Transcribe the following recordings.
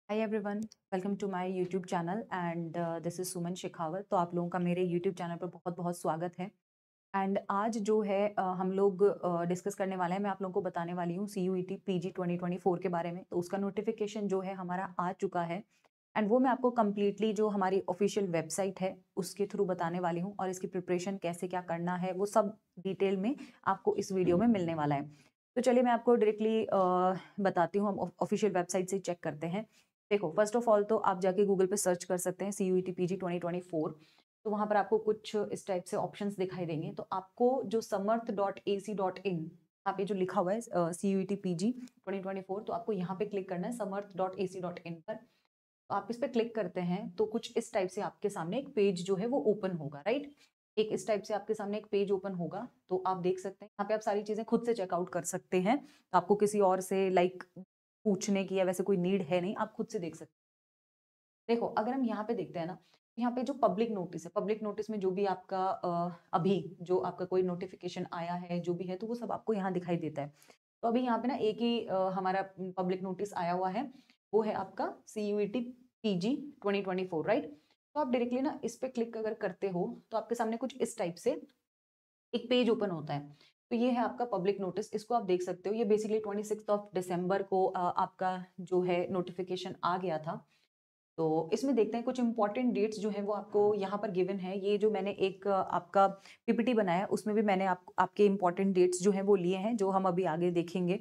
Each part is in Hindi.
Hi everyone, welcome to my YouTube channel and this is Suman Shekhawat. तो आप लोगों का मेरे यूट्यूब चैनल पर बहुत बहुत स्वागत है। एंड आज जो है हम लोग डिस्कस करने वाले हैं। मैं आप लोगों को बताने वाली हूँ CUET PG 2024 के बारे में। तो उसका नोटिफिकेशन जो है हमारा आ चुका है एंड वो मैं आपको कम्प्लीटली जो हमारी ऑफिशियल वेबसाइट है उसके थ्रू बताने वाली हूँ, और इसकी प्रिपरेशन कैसे क्या करना है वो सब डिटेल में आपको इस वीडियो में मिलने वाला है। तो चलिए मैं आपको डायरेक्टली बताती हूँ। हम ऑफिशियल वेबसाइट से चेक करते हैं। देखो, फर्स्ट ऑफ ऑल तो आप जाके गूगल पे सर्च कर सकते हैं CUET PG 2024। तो वहां पर आपको कुछ इस टाइप से ऑप्शंस दिखाई देंगे। तो आपको जो samarth.ac.in यहाँ पे जो लिखा हुआ है CUET PG 2024, तो आपको यहाँ पे क्लिक करना है samarth.ac.in पर। तो आप इस पे क्लिक करते हैं तो कुछ इस टाइप से आपके सामने एक पेज जो है वो ओपन होगा, राइट। एक इस टाइप से आपके सामने एक पेज ओपन होगा। तो आप देख सकते हैं यहाँ पे आप सारी चीजें खुद से चेकआउट कर सकते हैं। आपको किसी और से पूछने की या वैसे कोई नीड है नहीं, आप खुद से देख सकते हैं। देखो, अगर हम यहाँ पे देखते हैं ना, यहाँ पे जो पब्लिक नोटिस है, पब्लिक नोटिस में जो भी आपका अभी जो आपका कोई नोटिफिकेशन आया है जो भी है, तो वो सब आपको यहाँ दिखाई देता है। तो अभी यहाँ पे ना एक ही हमारा पब्लिक नोटिस आया हुआ है, वो है आपका CUET PG 2024, राइट। तो आप डायरेक्टली ना इस पे क्लिक अगर करते हो तो आपके सामने कुछ इस टाइप से एक पेज ओपन होता है। तो ये है आपका पब्लिक नोटिस, इसको आप देख सकते हो। ये बेसिकली 26 को आपका जो है नोटिफिकेशन आ गया था। तो इसमें देखते हैं कुछ इंपॉर्टेंट डेट्स जो है वो आपको यहाँ पर गिवन है। ये जो मैंने एक आपका PPT बनाया उसमें भी मैंने आपके इंपॉर्टेंट डेट्स जो है वो लिए हैं, जो हम अभी आगे देखेंगे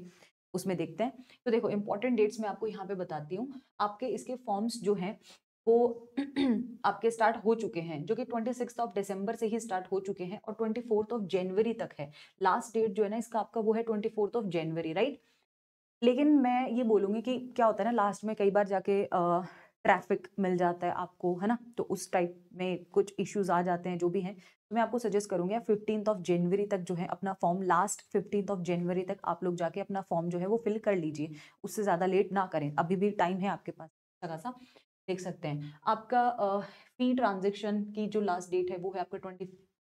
उसमें देखते हैं। तो देखो, इंपॉर्टेंट डेट्स मैं आपको यहाँ पे बताती हूँ। आपके इसके फॉर्म्स जो हैं वो आपके स्टार्ट हो चुके हैं, जो कि 26 दिसंबर से ही स्टार्ट हो चुके हैं और 24 जनवरी तक है। लास्ट डेट जो है ना इसका आपका वो है 24 जनवरी, राइट। लेकिन मैं ये बोलूँगी कि क्या होता है ना, लास्ट में कई बार जाके ट्रैफ़िक मिल जाता है आपको, है ना? तो उस टाइप में कुछ इश्यूज़ आ जाते हैं, जो भी हैं। तो मैं आपको सजेस्ट करूँगी आप 15 जनवरी तक जो है अपना फॉर्म, लास्ट 15 जनवरी तक आप लोग जाके अपना फॉर्म जो है वो फिल कर लीजिए। उससे ज़्यादा लेट ना करें, अभी भी टाइम है आपके पास अच्छा-खासा। देख सकते हैं। आपका फी ट्रांज़ैक्शन की जो लास्ट डेट है वो है आपका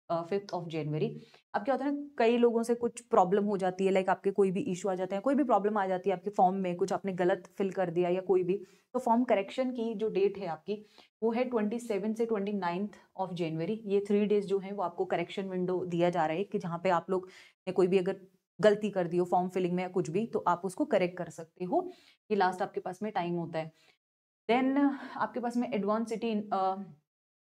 5 जनवरी। अब क्या होता है ना, कई लोगों से कुछ प्रॉब्लम हो जाती है, लाइक आपके कोई भी इश्यू आ जाते हैं, कोई भी प्रॉब्लम आ जाती है आपके फॉर्म में, कुछ आपने गलत फिल कर दिया या कोई भी। तो फॉर्म करेक्शन की जो डेट है आपकी वो है 27 से 29 जनवरी। ये 3 डेज जो है वो आपको करेक्शन विंडो दिया जा रहा है कि जहाँ पे आप लोग ने कोई भी अगर गलती कर दी हो फॉर्म फिलिंग में या कुछ भी, तो आप उसको करेक्ट कर सकते हो। ये लास्ट आपके पास में टाइम होता है। देन आपके पास में एडवांस सिटी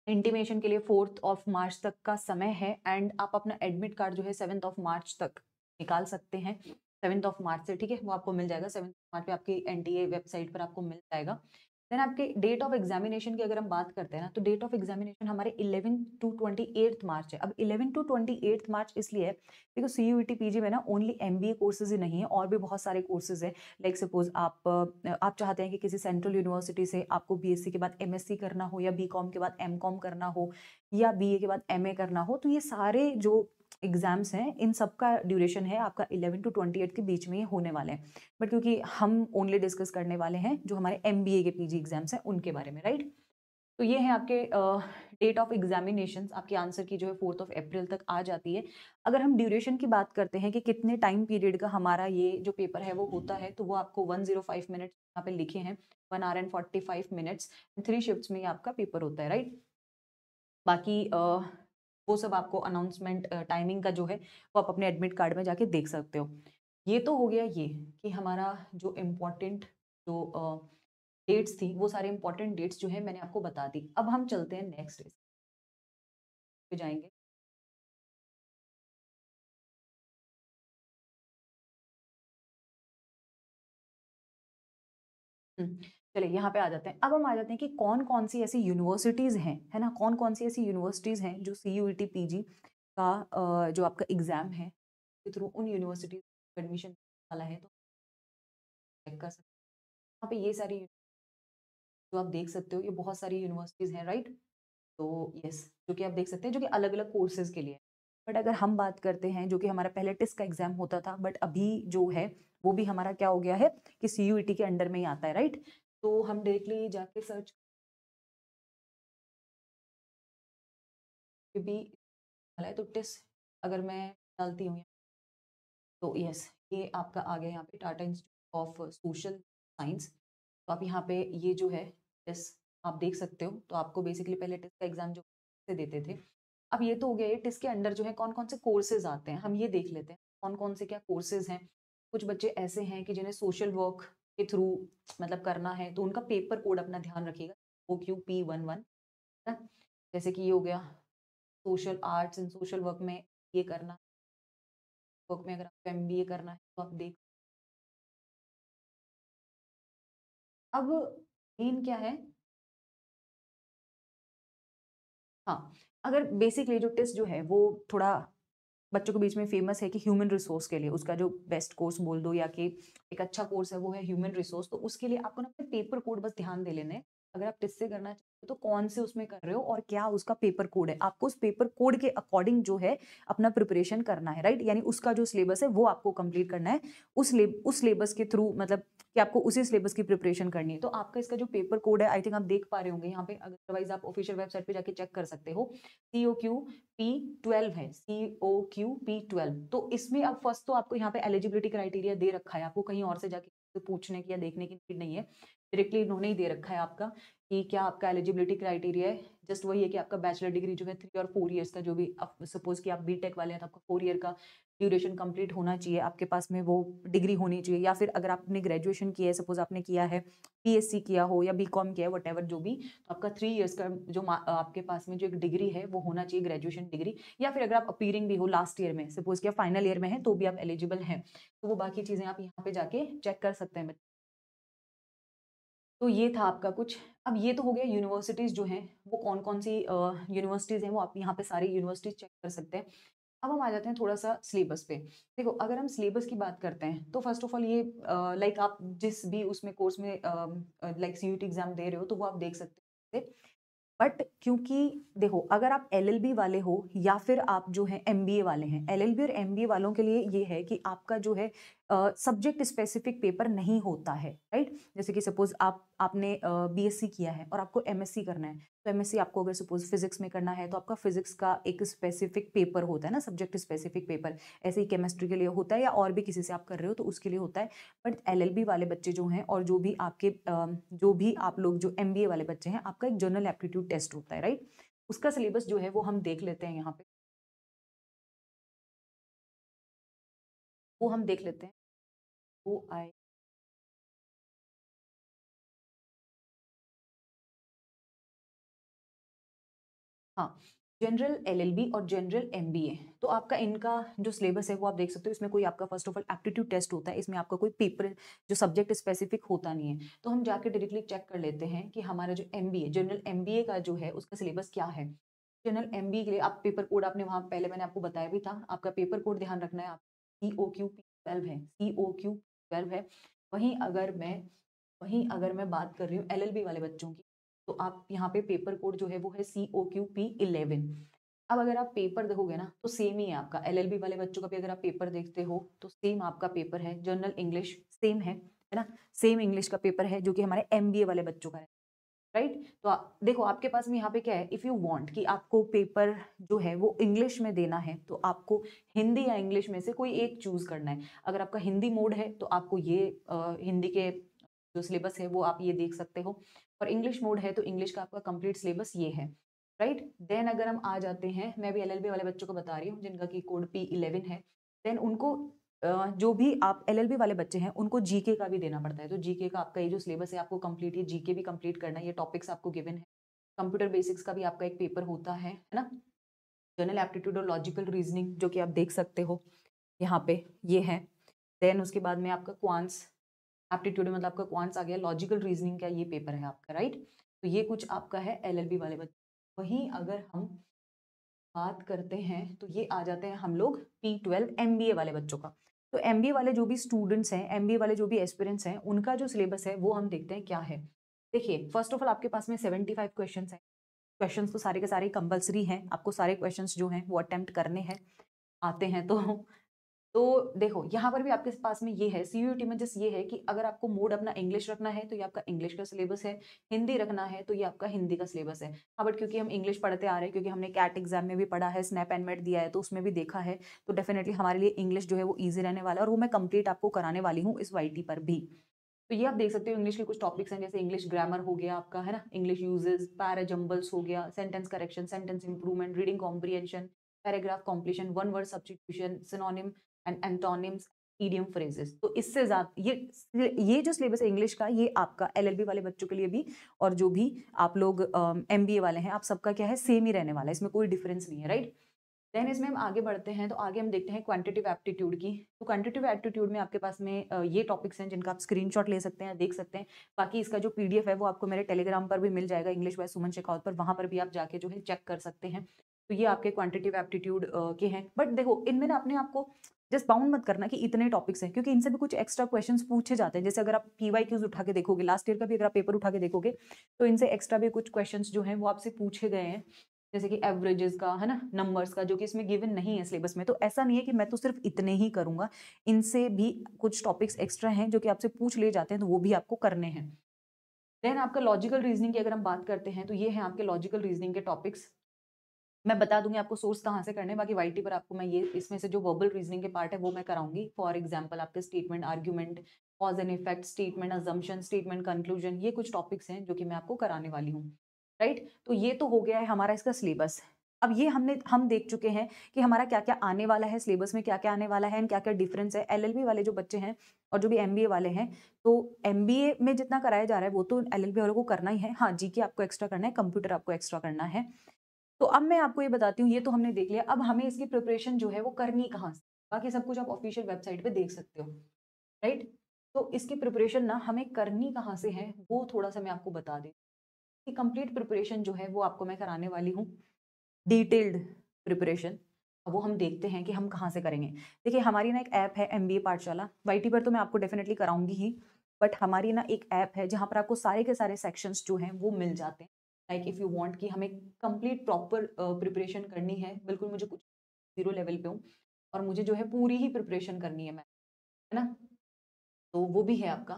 इंटीमेशन के लिए 4 मार्च तक का समय है। एंड आप अपना एडमिट कार्ड जो है 7 मार्च तक निकाल सकते हैं। 7 मार्च से, ठीक है, वो आपको मिल जाएगा। 7 मार्च पे आपकी NTA वेबसाइट पर आपको मिल जाएगा। देन आपके डेट ऑफ एग्जामिनेशन की अगर हम बात करते हैं ना, तो डेट ऑफ एग्जामिनेशन हमारे 11 to 28 मार्च है। अब 11 to 28 मार्च इसलिए है बिकॉज CUET PG में ना ओनली MBA कोर्सेज ही नहीं है, और भी बहुत सारे कोर्सेज है। लाइक सपोज आप चाहते हैं कि किसी सेंट्रल यूनिवर्सिटी से आपको BSc के बाद MSc करना हो, या BCom के बाद MCom करना हो, या BA के बाद MA करना हो, तो ये सारे जो एग्जाम्स हैं इन सब का ड्यूरेशन है आपका 11 to 28 के बीच में ही होने वाले हैं। बट क्योंकि हम ओनली डिस्कस करने वाले हैं जो हमारे MBA के PG एग्जाम्स हैं उनके बारे में, राइट। तो ये है आपके डेट ऑफ एग्जामिनेशन। आपके आंसर की जो है 4 अप्रैल तक आ जाती है। अगर हम ड्यूरेशन की बात करते हैं कि कितने टाइम पीरियड का हमारा ये जो पेपर है वो होता है, तो वो आपको 105 मिनट यहाँ पे लिखे हैं, 1 hour and 45 minutes। 3 शिफ्ट्स में ये आपका पेपर होता है, राइट। बाकी वो सब आपको अनाउंसमेंट टाइमिंग का जो है वो आप अपने एडमिट कार्ड में जाके देख सकते हो। ये तो हो गया ये कि हमारा जो इम्पोर्टेंट जो डेट्स थी, वो सारे इम्पोर्टेंट डेट्स जो है मैंने आपको बता दी। अब हम चलते हैं नेक्स्ट पे जाएंगे। चलिए यहाँ पे आ जाते हैं। अब हम आ जाते हैं कि कौन कौन सी ऐसी यूनिवर्सिटीज़ हैं, है ना, कौन कौन सी ऐसी यूनिवर्सिटीज़ हैं जो CUET PG का जो आपका एग्ज़ाम है के थ्रू उन यूनिवर्सिटीज़ एडमिशन वाला है, तो चेक कर सकते हैं। यहाँ पे ये सारी जो आप देख सकते हो, ये बहुत सारी यूनिवर्सिटीज़ हैं, राइट। तो यस, जो कि आप देख सकते हैं, जो कि अलग-अलग कोर्सेज़ के लिए। बट अगर हम बात करते हैं जो कि हमारा पहले टिस्क का एग्ज़ाम होता था, बट अभी जो है वो भी हमारा क्या हो गया है कि CUET के अंडर में ही आता है, राइट। तो हम डायरेक्टली जाके सर्च भी वाला है, तो टिस्क अगर मैं डालती हूँ तो यस, ये आपका आ गया यहाँ पे Tata institute of social science. तो आप यहाँ पे ये जो है टेस्ट आप देख सकते हो। तो आपको बेसिकली पहले टेस्ट का एग्जाम जो से देते थे। अब ये तो हो गया, ये टेस्ट के अंडर जो है कौन-कौन से कोर्सेज़ आते हैं, हम ये देख लेते हैं। कौन-कौन से क्या कोर्सेज़ हैं। कुछ बच्चे ऐसे हैं कि जिन्हें सोशल वर्क के थ्रू मतलब करना है, तो उनका पेपर कोड अपना ध्यान रखिएगा, OQP11, है ना? जैसे कि ये हो गया social arts and social work में ये करना, वर्क में अगर आपको MBA करना है तो आप देख। अब मेन क्या है, हाँ, अगर बेसिकली जो टेस्ट जो है वो थोड़ा बच्चों के बीच में फेमस है कि ह्यूमन रिसोर्स के लिए उसका जो बेस्ट कोर्स बोल दो या कि एक अच्छा कोर्स है वो है ह्यूमन रिसोर्स, तो उसके लिए आपको ना अपने पेपर कोड बस ध्यान दे लेने हैं। अगर आप टेस्ट से करना चाहते हो तो कौन से उसमें कर रहे हो और क्या उसका पेपर कोड है, आपको उस पेपर कोड के अकॉर्डिंग जो है अपना प्रिपरेशन करना है, राइट? यानी उसका जो सिलेबस है वो आपको कंप्लीट करना है, उस सिलेबस के थ्रू, मतलब कि आपको उसी सिलेबस की प्रिपरेशन करनी है। तो आपका इसका जो पेपर कोड है आई थिंक आप देख पा रहे होंगे यहाँ पे, अदरवाइज आप ऑफिशियल वेबसाइट पे जाके चेक कर सकते हो। COQP12 है, COQP12। तो इसमें अब फर्स्ट तो आपको यहाँ पे एलिजिबिलिटी क्राइटेरिया दे रखा है, आपको कहीं और से जाके पूछने की या देखने की नीड नहीं है। डायरेक्टली इन्होंने ही दे रखा है आपका कि क्या आपका एलिजिबिलिटी क्राइटेरिया है। जस्ट वही है कि आपका बैचलर डिग्री जो है 3 और 4 इयर्स का, जो भी सपोज कि आप बीटेक वाले हैं तो आपका 4 ईयर का ड्यूरेशन कंप्लीट होना चाहिए, आपके पास में वो डिग्री होनी चाहिए। या फिर अगर आपने ग्रेजुएशन किया है, सपोज आपने किया है, PSC किया हो या BCom किया है, वट जो भी, तो आपका 3 इयर्स का जो आपके पास में जो एक डिग्री है वो होना चाहिए, ग्रेजुएशन डिग्री। या फिर अगर आप अपीयरिंग भी हो लास्ट ईयर में, सपोज कि आप फाइनल ईयर में है तो भी आप एलिजिबल हैं। तो वो बाकी चीजें आप यहाँ पे जाके चेक कर सकते हैं। तो ये था आपका कुछ। अब ये तो हो गया यूनिवर्सिटीज जो हैं वो कौन-कौन सी यूनिवर्सिटीज हैं, वो आप यहाँ पे सारी यूनिवर्सिटीज चेक कर सकते हैं। अब हम आ जाते हैं थोड़ा-सा सिलेबस पे। देखो, अगर हम सिलेबस की बात करते हैं तो फर्स्ट ऑफ ऑल ये लाइक आप जिस भी उसमें कोर्स में लाइक CUET एग्ज़ाम दे रहे हो तो वो आप देख सकते हैं। बट क्योंकि देखो, अगर आप LLB वाले हो या फिर आप जो है MBA वाले हैं, LLB और MBA वालों के लिए ये है कि आपका जो है सब्जेक्ट स्पेसिफिक पेपर नहीं होता है, राइट? जैसे कि सपोज आपने BSc किया है और आपको MSc करना है, तो MSc आपको अगर सपोज फिजिक्स में करना है तो आपका फिजिक्स का एक स्पेसिफिक पेपर होता है ना, सब्जेक्ट स्पेसिफिक पेपर। ऐसे ही केमिस्ट्री के लिए होता है या और भी किसी से आप कर रहे हो तो उसके लिए होता है। बट LLB वाले बच्चे जो हैं और जो भी आपके जो भी आप लोग जो MBA वाले बच्चे हैं, आपका एक जनरल एप्टीट्यूड टेस्ट होता है, राइट? उसका सिलेबस जो है वो हम देख लेते हैं यहाँ पे। वो हम देख लेते हैं। वो आए, हाँ, जनरल LLB और जनरल MBA। तो आपका इनका जो सिलेबस है वो आप देख सकते हो। इसमें कोई आपका first of all aptitude test होता है, इसमें आपका कोई पेपर जो सब्जेक्ट स्पेसिफिक होता नहीं है। तो हम जाके डायरेक्टली चेक कर लेते हैं कि हमारा जो MBA जनरल MBA का जो है उसका सिलेबस क्या है। जनरल MBA के लिए आप पेपर कोड, आपने वहाँ पहले मैंने आपको बताया भी था, आपका पेपर कोड ध्यान रखना है। आप COQ12 है, COQ12 है। वहीं अगर मैं वहीं अगर मैं बात कर रही हूँ LLB वाले बच्चों की, तो आप यहाँ पे पेपर कोड जो है वो है COQP11। अब अगर आप पेपर देखोगे ना तो सेम ही है आपका। LLB वाले बच्चों का भी अगर आप पेपर देखते हो तो सेम आपका पेपर है। जनरल इंग्लिश सेम है ना? सेम इंग्लिश का पेपर है जो कि हमारे MBA वाले बच्चों का है, राइट? तो देखो, आपके पास में यहाँ पे क्या है, इफ यू वांट कि आपको पेपर जो है वो इंग्लिश में देना है तो आपको हिंदी या इंग्लिश में से कोई एक चूज करना है। अगर आपका हिंदी मोड है तो आपको ये हिंदी के जो सिलेबस है वो आप ये देख सकते हो, और इंग्लिश मोड है तो इंग्लिश का आपका कंप्लीट सिलेबस ये है, राइट? देन अगर हम आ जाते हैं, मैं भी LLB वाले बच्चों को बता रही हूँ जिनका की कोड P11 है। देन उनको जो भी आप LLB वाले बच्चे हैं उनको जीके का भी देना पड़ता है। तो जीके का आपका ये जो सिलेबस है आपको कंप्लीट, ये जीके भी कंप्लीट करना है। ये टॉपिक्स आपको गिवन है। कंप्यूटर बेसिक्स का भी आपका एक पेपर होता है ना? जनरल एप्टीट्यूड और लॉजिकल रीजनिंग जो कि आप देख सकते हो यहाँ पे, ये है। देन उसके बाद में आपका क्वांट्स एप्टीट्यूड, मतलब आपका क्वांट्स आ गया। लॉजिकल रीजनिंग का ये पेपर है आपका, राइट? तो ये कुछ आपका है LLB वाले बच्चे। वहीं अगर हम बात करते हैं तो ये आ जाते हैं हम लोग P12 MBA वाले बच्चों का। तो MBA वाले जो भी स्टूडेंट्स हैं, MBA वाले जो भी एस्पिरेंट्स हैं, उनका जो सिलेबस है वो हम देखते हैं क्या है। देखिए, फर्स्ट ऑफ ऑल आपके पास में 75 क्वेश्चंस हैं। क्वेश्चंस तो सारे के सारे कंपल्सरी हैं, आपको सारे क्वेश्चंस जो हैं वो अटेम्प्ट करने हैं, आते हैं तो देखो, यहाँ पर भी आपके पास में ये है, CUET में जस्ट ये है कि अगर आपको मोड अपना इंग्लिश रखना है तो ये आपका इंग्लिश का सिलेबस है, हिंदी रखना है तो ये आपका हिंदी का सिलेबस है। हाँ, बट क्योंकि हम इंग्लिश पढ़ते आ रहे हैं, क्योंकि हमने कैट एग्जाम में भी पढ़ा है, स्नैप एंड मेट दिया है तो उसमें भी देखा है, तो डेफिनेटली हमारे लिए इंग्लिश जो है वो ईजी रहने वाला है, और वो मैं कंप्लीट आपको कराने वाली हूँ इस YT पर भी। तो ये आप देख सकते हो इंग्लिश के कुछ टॉपिक्स हैं, जैसे इंग्लिश ग्रामर हो गया आपका, है ना, इंग्लिश यूजेस, पैराजम्बल्स हो गया, sentence correction, sentence improvement, reading comprehension, paragraph completion, one word substitution, synonym and antonyms, idiom phrases. तो इससे ज्यादा ये जो सिलेबस है इंग्लिश का, ये आपका एलएलबी वाले बच्चों के लिए भी और जो भी आप लोग एमबीए वाले हैं, आप सबका क्या है, सेम ही रहने वाला है, इसमें कोई डिफरेंस नहीं है, राइट। देन इसमें हम आगे बढ़ते हैं, तो आगे हम देखते हैं क्वांटिटेटिव एप्टीट्यूड की। तो क्वांटिटेटिव एप्टीट्यूड में आपके पास में ये टॉपिक्स हैं जिनका आप स्क्रीनशॉट ले सकते हैं, देख सकते हैं। बाकी इसका जो पीडीएफ है वो आपको मेरे टेलीग्राम पर भी मिल जाएगा, इंग्लिश बाय सुमन शेखावत पर, वहां पर भी आप जाके जो है चेक कर सकते हैं। तो ये आपके क्वांटिटेटिव एप्टीट्यूड के हैं, बट देखो इनमें ना अपने आपको जस्ट बाउंड मत करना कि इतने टॉपिक्स हैं, क्योंकि इनसे भी कुछ एक्स्ट्रा क्वेश्चंस पूछे जाते हैं। जैसे अगर आप पीवाईक्यूज उठा के देखोगे, लास्ट ईयर का भी अगर आप पेपर उठा के देखोगे, तो इनसे एक्स्ट्रा भी कुछ क्वेश्चंस जो हैं वो आपसे पूछे गए हैं, जैसे कि एवरेजेस का, है ना, नंबर्स का, जो कि इसमें गिवन नहीं है सिलेबस में। तो ऐसा नहीं है कि मैं तो सिर्फ इतने ही करूंगा, इनसे भी कुछ टॉपिक्स एक्स्ट्रा हैं जो कि आपसे पूछ लिए जाते हैं, तो वो भी आपको करने हैं। देन आपका लॉजिकल रीजनिंग की अगर हम बात करते हैं, तो ये है आपके लॉजिकल रीजनिंग के टॉपिक्स। मैं बता दूंगी आपको सोर्स कहाँ से करने, बाकी वाईटी पर आपको मैं ये इसमें से जो वर्बल रीजनिंग के पार्ट है वो मैं कराऊंगी। फॉर एग्जाम्पल आपके statement, argument, cause and effect, statement assumption, statement conclusion, ये कुछ टॉपिक्स हैं जो कि मैं आपको कराने वाली हूँ, राइट। तो ये तो हो गया है हमारा इसका सिलेबस। अब ये हम देख चुके हैं कि हमारा क्या क्या आने वाला है, सिलेबस में क्या क्या आने वाला है एंड क्या क्या डिफरेंस है। एलएलबी वाले जो बच्चे हैं और जो भी एमबीए वाले हैं, तो एमबीए में जितना कराया जा रहा है वो तो एलएलबी वालों को करना ही है। हाँ, जीके आपको एक्स्ट्रा करना है, कंप्यूटर आपको एक्स्ट्रा करना है। तो अब मैं आपको ये बताती हूँ, ये तो हमने देख लिया, अब हमें इसकी प्रिपरेशन जो है वो करनी कहाँ से। बाकी सब कुछ आप ऑफिशियल वेबसाइट पे देख सकते हो, राइट। तो इसकी प्रिपरेशन ना हमें करनी कहाँ से है वो थोड़ा सा मैं आपको बता दें कि कंप्लीट प्रिपरेशन जो है वो आपको मैं कराने वाली हूँ, डिटेल्ड प्रिपरेशन। अब वो हम देखते हैं कि हम कहाँ से करेंगे। देखिए हमारी ना एक ऐप है एमबीए पाठशाला, वाईटी पर तो मैं आपको डेफिनेटली कराऊंगी ही, बट हमारी ना एक ऐप है जहाँ पर आपको सारे के सारे सेक्शंस जो हैं वो मिल जाते हैं। लाइक इफ यू वांट कि हमें कंप्लीट प्रॉपर प्रिपरेशन करनी है, बिल्कुल मुझे कुछ जीरो लेवल पे हूँ और मुझे जो है पूरी ही प्रिपरेशन करनी है मैं, है ना, तो वो भी है आपका।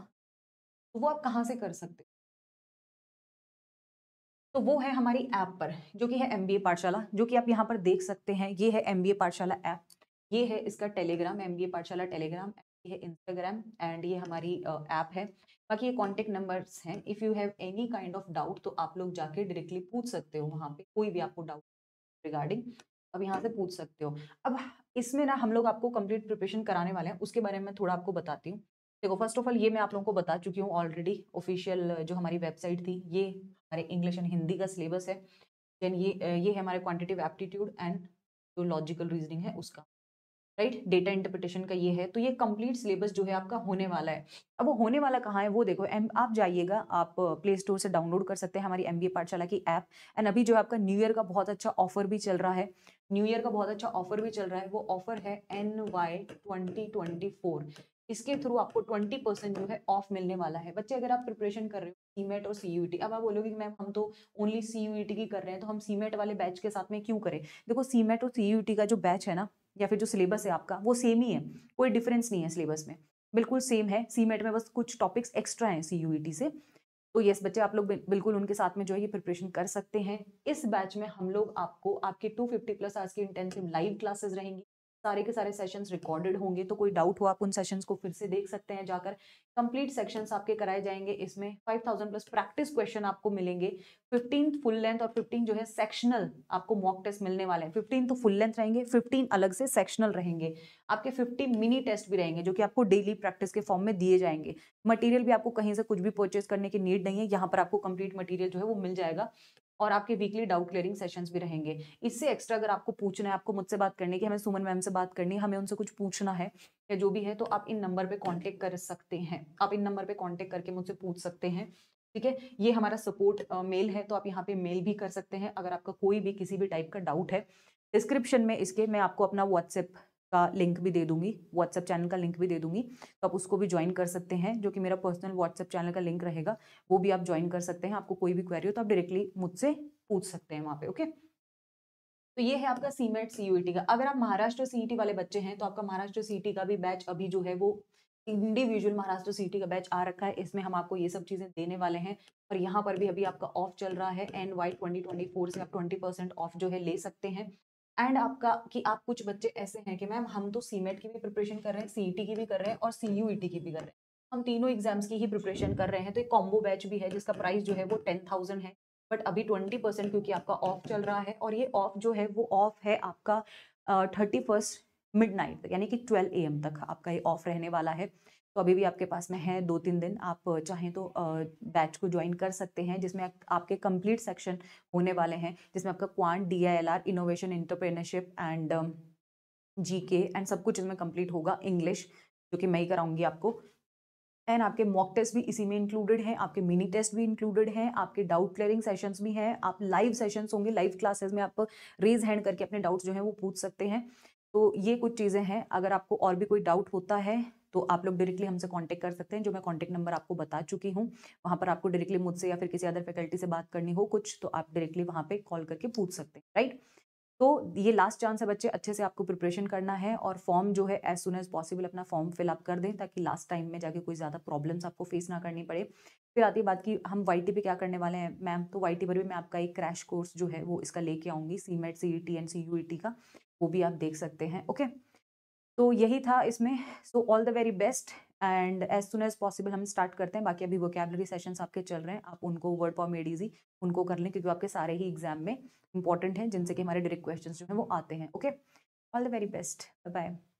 तो वो आप कहाँ से कर सकते हो, तो वो है हमारी ऐप पर, जो कि है एमबीए पाठशाला, जो कि आप यहाँ पर देख सकते हैं। ये है एमबीए पाठशाला ऐप, ये है इसका टेलीग्राम, एमबीए पाठशाला टेलीग्राम, ये है इंस्टाग्राम एंड ये हमारी ऐप है। बाकी ये कॉन्टेक्ट नंबर्स हैं, if you have any kind of doubt तो आप लोग जाके डायरेक्टली पूछ सकते हो वहाँ पे, कोई भी आपको डाउट रिगार्डिंग अब यहाँ से पूछ सकते हो। अब इसमें ना हम लोग आपको कंप्लीट प्रिपरेशन कराने वाले हैं, उसके बारे में थोड़ा आपको बताती हूँ। देखो फर्स्ट ऑफ ऑल ये मैं आप लोगों को बता चुकी हूँ ऑलरेडी, ऑफिशियल जो हमारी वेबसाइट थी, ये हमारे इंग्लिश एंड हिंदी का सिलेबस है। देन ये है हमारे क्वांटिटेटिव एप्टीट्यूड एंड जो लॉजिकल रीजनिंग है उसका, राइट। डेटा इंटरप्रिटेशन का ये है। तो ये कंप्लीट सिलेबस जो है आपका होने वाला है। अब वो होने वाला कहाँ है वो देखो, आप जाइएगा, आप प्ले स्टोर से डाउनलोड कर सकते हैं हमारी एमबीए पाठशाला की ऐप। एंड अभी जो है आपका न्यू ईयर का बहुत अच्छा ऑफर भी चल रहा है, न्यू ईयर का बहुत अच्छा ऑफर भी चल रहा है। वो ऑफर है NY 2024। इसके थ्रू आपको 20% जो है ऑफ मिलने वाला है। बच्चे अगर आप प्रिपरेशन कर रहे हो सीमेट और सीयूईटी, अब आप बोलोगे कि मैम हम तो ओनली सीयूईटी की कर रहे हैं, तो हम सीमेट वाले बैच के साथ में क्यों करें। देखो सीमेट और सीयूईटी का जो बैच है ना, या फिर जो सिलेबस है आपका, वो सेम ही है, कोई डिफरेंस नहीं है सिलेबस में, बिल्कुल सेम है। सीमेट में बस कुछ टॉपिक्स एक्स्ट्रा हैं सीयूईटी से। तो यस बच्चे, आप लोग बिल्कुल उनके साथ में जो है ये प्रिपरेशन कर सकते हैं। इस बैच में हम लोग आपको आपके 250+ आवर्स की इंटेंसिव लाइव क्लासेस रहेंगी, सारे के सारे सेशंस रिकॉर्डेड होंगे, तो कोई डाउट हो आप उन सेशंस को फिर से देख सकते हैं जाकर। कंप्लीट सेक्शंस आपके कराए जाएंगे, इसमें 5000+ प्रैक्टिस क्वेश्चन आपको मिलेंगे, 15 फुल लेंथ और 15 जो है सेक्शनल आपको मॉक टेस्ट मिलने वाले हैं। 15 तो फुल लेंथ रहेंगे, 15 अलग से सेक्शनल रहेंगे। आपके 50 मिनी टेस्ट भी रहेंगे जो कि आपको डेली प्रैक्टिस के फॉर्म में दिए जाएंगे। मटेरियल भी आपको कहीं से कुछ भी परचेज करने की नीड नहीं है, यहाँ पर आपको कंप्लीट मटेरियल जो है वो मिल जाएगा। और आपके वीकली डाउट क्लियरिंग सेशंस भी रहेंगे। इससे एक्स्ट्रा अगर आपको पूछना है, आपको मुझसे बात करनी है कि हमें सुमन मैम से बात करनी है, हमें उनसे कुछ पूछना है या जो भी है, तो आप इन नंबर पे कांटेक्ट कर सकते हैं, आप इन नंबर पे कांटेक्ट करके मुझसे पूछ सकते हैं, ठीक है। ये हमारा सपोर्ट मेल है, तो आप यहाँ पे मेल भी कर सकते हैं अगर आपका कोई भी किसी भी टाइप का डाउट है। डिस्क्रिप्शन में इसके मैं आपको अपना व्हाट्सएप का लिंक भी दे दूंगी, व्हाट्सएप चैनल का लिंक भी दे दूंगी, तो आप उसको भी ज्वाइन कर सकते हैं, जो कि मेरा पर्सनल व्हाट्सएप चैनल का लिंक रहेगा, वो भी आप ज्वाइन कर सकते हैं। आपको कोई भी क्वेरी हो तो आप डायरेक्टली मुझसे पूछ सकते हैं वहाँ पे, ओके। तो ये है आपका सीमेट सीयूईटी का। अगर आप महाराष्ट्र सीईटी वाले बच्चे हैं तो आपका महाराष्ट्र सीईटी का भी बैच अभी जो है वो इंडिविजुअल महाराष्ट्र सीईटी का बैच आ रखा है, इसमें हम आपको ये सब चीजें देने वाले हैं। और यहाँ पर भी अभी आपका ऑफ चल रहा है, NY 2024 से आप 20% ऑफ जो है ले सकते हैं। एंड आपका कि आप कुछ बच्चे ऐसे हैं कि मैम हम तो सीमेट की भी प्रिपरेशन कर रहे हैं, सीईटी की भी कर रहे हैं और सीयूईटी की भी कर रहे हैं, हम तीनों एग्जाम्स की ही प्रिपरेशन कर रहे हैं, तो एक कॉम्बो बैच भी है जिसका प्राइस जो है वो 10,000 है, बट अभी 20% क्योंकि आपका ऑफ चल रहा है, और ये ऑफ जो है वो ऑफ है आपका 31st मिडनाइट तक, यानी कि 12 AM तक आपका ये ऑफ रहने वाला है। तो अभी भी आपके पास में है 2-3 दिन, आप चाहें तो बैच को ज्वाइन कर सकते हैं, जिसमें आपके कंप्लीट सेक्शन होने वाले हैं, जिसमें आपका quant, DILR, innovation, entrepreneurship and GK and सब कुछ इसमें कंप्लीट होगा। इंग्लिश जो कि मैं ही कराऊंगी आपको, एंड आपके मॉक टेस्ट भी इसी में इंक्लूडेड हैं, आपके मिनी टेस्ट भी इंक्लूडेड हैं, आपके डाउट क्लियरिंग सेशंस भी हैं, आप लाइव सेशंस होंगे, लाइव क्लासेस में आप रेज हैंड करके अपने डाउट्स जो हैं वो पूछ सकते हैं। तो ये कुछ चीज़ें हैं, अगर आपको और भी कोई डाउट होता है तो आप लोग डायरेक्टली हमसे कांटेक्ट कर सकते हैं, जो मैं कांटेक्ट नंबर आपको बता चुकी हूँ। वहाँ पर आपको डायरेक्टली मुझसे या फिर किसी अदर फैकल्टी से बात करनी हो कुछ, तो आप डायरेक्टली वहाँ पे कॉल करके पूछ सकते हैं, राइट। तो ये लास्ट चांस है बच्चे, अच्छे से आपको प्रिपरेशन करना है, और फॉर्म जो है एज सुन एज पॉसिबल अपना फॉर्म फिल अप कर दें, ताकि लास्ट टाइम में जाके कोई ज़्यादा प्रॉब्लम्स आपको फेस ना करनी पड़े। फिर आती है बात की हम वाईटी पे क्या करने वाले हैं मैम, तो वाईटी पर भी मैं आपका एक क्रैश कोर्स जो है वो इसका लेके आऊँगी, CMET, CET एंड CUET का, वो भी आप देख सकते हैं। ओके, तो यही था इसमें। So all the very best, and as soon as possible हम स्टार्ट करते हैं। बाकी अभी वोकेबलरी सेशंस आपके चल रहे हैं, आप उनको वर्ड फॉर्म मेड इजी उनको कर लें, क्योंकि आपके सारे ही एग्जाम में इंपॉर्टेंट हैं, जिनसे कि हमारे डायरेक्ट क्वेश्चंस जो हैं वो आते हैं। Okay, all the very best, bye bye.